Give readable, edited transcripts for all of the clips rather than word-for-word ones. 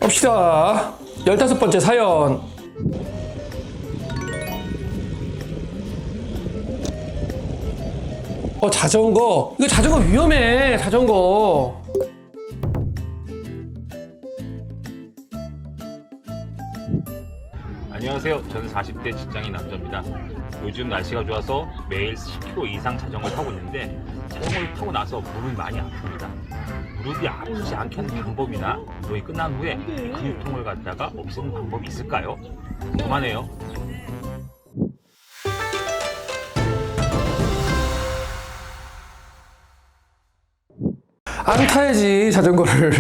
봅시다. 15번째 사연. 자전거. 이거 자전거 위험해, 자전거. 안녕하세요. 저는 40대 직장인 남자입니다. 요즘 날씨가 좋아서 매일 10km 이상 자전거를 타고 있는데 자전거를 타고 나서 무릎이 많이 아픕니다. 무릎이 아프지 않게 하는 방법이나 운동이 끝난 후에 근육통을 갖다가 없애는 방법이 있을까요? 궁금하네요. 안 타야지, 자전거를.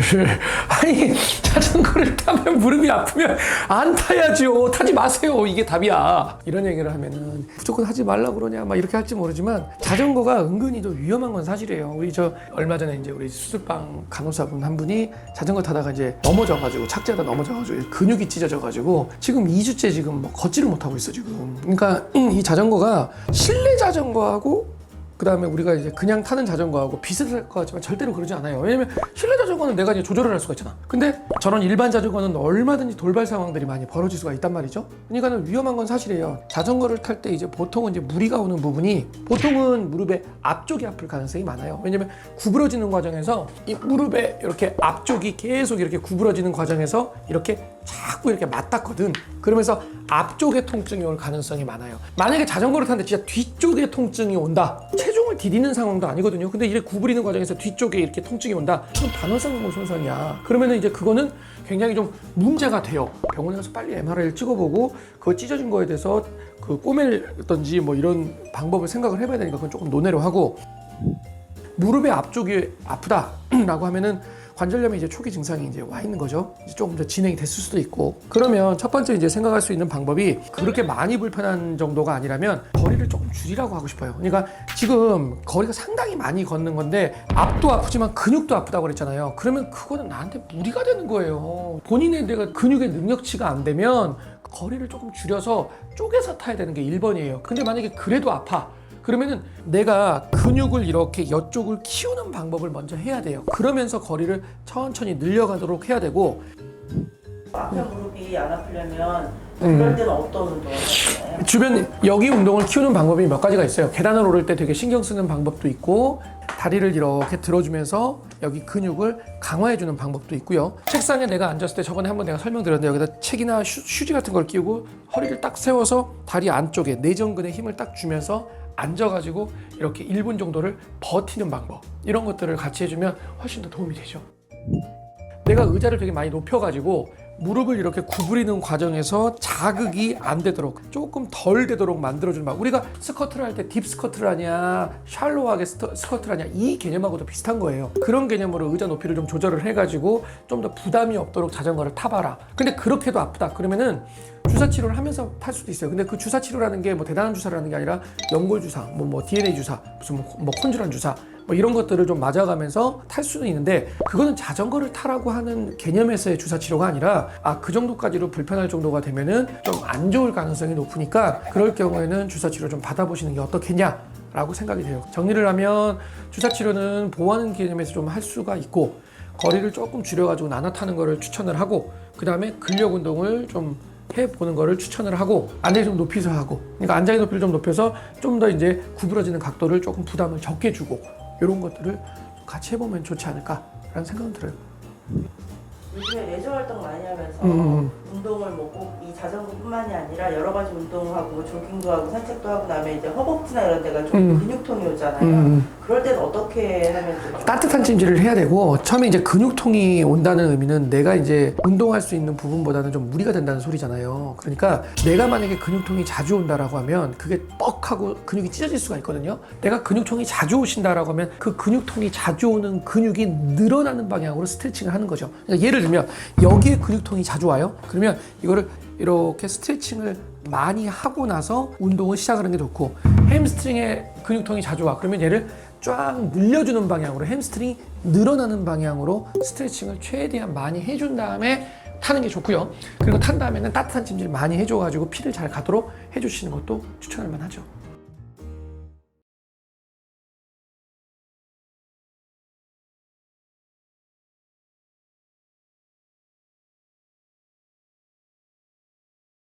아니, 자전거를 타면 무릎이 아프면 안 타야죠. 타지 마세요. 이게 답이야. 이런 얘기를 하면은 무조건 하지 말라고 그러냐 막 이렇게 할지 모르지만 자전거가 은근히 더 위험한 건 사실이에요. 우리 얼마 전에 이제 우리 수술방 간호사분 한 분이 자전거 타다가 이제 넘어져가지고 착지하다 넘어져가지고 근육이 찢어져가지고 지금 2주째 지금 뭐 걷지를 못하고 있어 지금. 그러니까 이 자전거가 실내 자전거하고 그 다음에 우리가 이제 그냥 타는 자전거하고 비슷할 것 같지만 절대로 그러지 않아요. 왜냐면 실내 자전거는 내가 이제 조절을 할 수가 있잖아. 근데 저런 일반 자전거는 얼마든지 돌발 상황들이 많이 벌어질 수가 있단 말이죠. 그러니까는 위험한 건 사실이에요. 자전거를 탈 때 이제 보통은 이제 무리가 오는 부분이 보통은 무릎의 앞쪽이 아플 가능성이 많아요. 왜냐면 구부러지는 과정에서 이 무릎의 이렇게 앞쪽이 계속 이렇게 구부러지는 과정에서 이렇게 자꾸 이렇게 맞닿거든. 그러면서 앞쪽에 통증이 올 가능성이 많아요. 만약에 자전거를 타는데 진짜 뒤쪽에 통증이 온다. 체중을 디디는 상황도 아니거든요. 근데 이제 구부리는 과정에서 뒤쪽에 이렇게 통증이 온다. 그럼 반월상공 손상이야. 그러면은 이제 그거는 굉장히 좀 문제가 돼요. 병원에 가서 빨리 MRI를 찍어보고 그거 찢어진 거에 대해서 그 꼬매든지 뭐 이런 방법을 생각을 해봐야 되니까 그건 조금 논외로 하고, 무릎의 앞쪽이 아프다라고 하면은 관절염이 이제 초기 증상이 이제 와 있는 거죠. 이제 조금 더 진행이 됐을 수도 있고. 그러면 첫 번째 이제 생각할 수 있는 방법이 그렇게 많이 불편한 정도가 아니라면 거리를 조금 줄이라고 하고 싶어요. 그러니까 지금 거리가 상당히 많이 걷는 건데 앞도 아프지만 근육도 아프다고 그랬잖아요. 그러면 그거는 나한테 무리가 되는 거예요. 본인의 내가 근육의 능력치가 안 되면 거리를 조금 줄여서 쪼개서 타야 되는 게 1번이에요. 근데 만약에 그래도 아파. 그러면은 내가 근육을 이렇게 이쪽을 키우는 방법을 먼저 해야 돼요. 그러면서 거리를 천천히 늘려가도록 해야 되고. 앞에 무릎이 안 아프려면 그럴 때는 어떤 운동을 하시나요? 주변 여기 운동을 키우는 방법이 몇 가지가 있어요. 계단을 오를 때 되게 신경 쓰는 방법도 있고, 다리를 이렇게 들어주면서 여기 근육을 강화해주는 방법도 있고요. 책상에 내가 앉았을 때 저번에 한번 내가 설명드렸는데 여기다 책이나 휴지 같은 걸 끼우고 허리를 딱 세워서 다리 안쪽에 내전근에 힘을 딱 주면서 앉아가지고 이렇게 1분 정도를 버티는 방법, 이런 것들을 같이 해주면 훨씬 더 도움이 되죠. 내가 의자를 되게 많이 높여가지고 무릎을 이렇게 구부리는 과정에서 자극이 안 되도록 조금 덜 되도록 만들어주는 방법. 우리가 스쿼트를 할 때 딥 스쿼트를 하냐 샬로우하게 스쿼트를 하냐 이 개념하고도 비슷한 거예요. 그런 개념으로 의자 높이를 좀 조절을 해가지고 좀 더 부담이 없도록 자전거를 타봐라. 근데 그렇게도 아프다 그러면은 주사 치료를 하면서 탈 수도 있어요. 근데 그 주사 치료라는 게 뭐 대단한 주사를 하는 게 아니라 연골 주사, 뭐 DNA 주사, 무슨 뭐 콘주란 주사, 뭐 이런 것들을 좀 맞아가면서 탈 수는 있는데, 그거는 자전거를 타라고 하는 개념에서의 주사 치료가 아니라 그 정도까지로 불편할 정도가 되면은 좀 안 좋을 가능성이 높으니까 그럴 경우에는 주사 치료 좀 받아보시는 게 어떻겠냐 라고 생각이 돼요. 정리를 하면 주사 치료는 보호하는 개념에서 좀 할 수가 있고, 거리를 조금 줄여가지고 나눠 타는 거를 추천을 하고, 그 다음에 근력 운동을 좀 해보는 거를 추천을 하고, 안장이 좀 높이서 하고, 그러니까 안장의 높이를 좀 높여서 좀 더 이제 구부러지는 각도를 조금 부담을 적게 주고, 이런 것들을 같이 해보면 좋지 않을까라는 생각은 들어요. 요즘에 레저 활동 많이 하면서 운동을 뭐 꼭 이 자전거뿐만이 아니라 여러 가지 운동하고 조깅도 하고 산책도 하고 나면 이제 허벅지나 이런 데가 좀 근육통이 오잖아요. 그럴 때는 어떻게 하면 좀 따뜻한 찜질을 해야 되고, 처음에 이제 근육통이 온다는 의미는 내가 이제 운동할 수 있는 부분보다는 좀 무리가 된다는 소리잖아요. 그러니까 내가 만약에 근육통이 자주 온다라고 하면 그게 뻑하고 근육이 찢어질 수가 있거든요. 내가 근육통이 자주 오신다라고 하면 그 근육통이 자주 오는 근육이 늘어나는 방향으로 스트레칭을 하는 거죠. 그러니까 예를 들면 여기에 근육통이 자주 와요. 그러면 이거를 이렇게 스트레칭을 많이 하고 나서 운동을 시작하는 게 좋고, 햄스트링에 근육통이 자주 와. 그러면 얘를 쫙 늘려주는 방향으로, 햄스트링이 늘어나는 방향으로 스트레칭을 최대한 많이 해준 다음에 타는 게 좋고요. 그리고 탄 다음에는 따뜻한 찜질 많이 해줘가지고 피를 잘 가도록 해주시는 것도 추천할 만하죠.